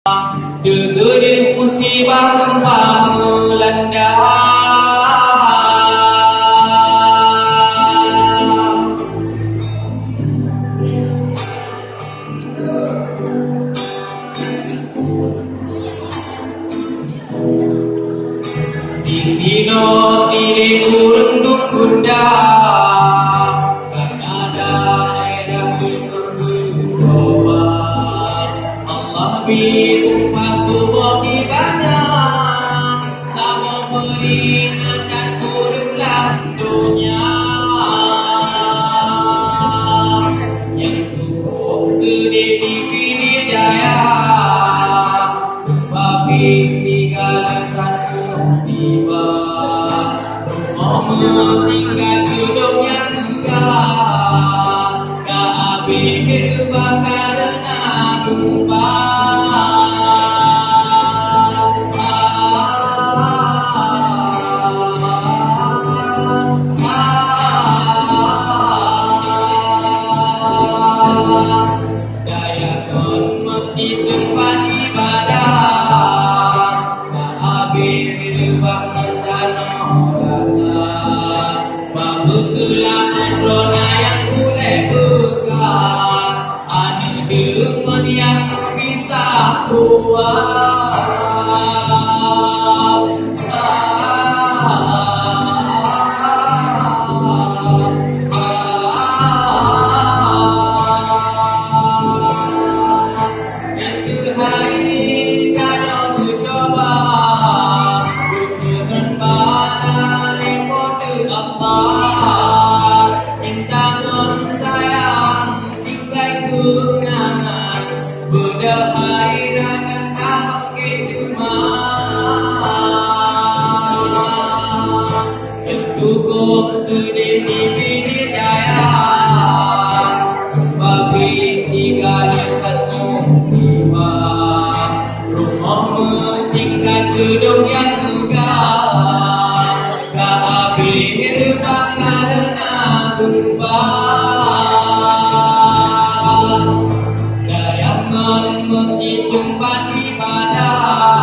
Dulu musibah gempa melanda, di sino sini urung bunda, karena daerah berubah. Allah biru masuk ibadah, sama peringatkan kurunglah dunia. Yang cukup sedih pilih jaya, tapi tinggalkan musibah. Mau tinggal hidup yang enggak, tak habis berubah karena ubah. Daya kon mesti tempat ibadah, tak habis berubah menjadi orang. Bagus selamat rona yang boleh buka, ane dengan yang bisa buat. Cukup sedih pilih jaya, tapi tinggal satu musibah.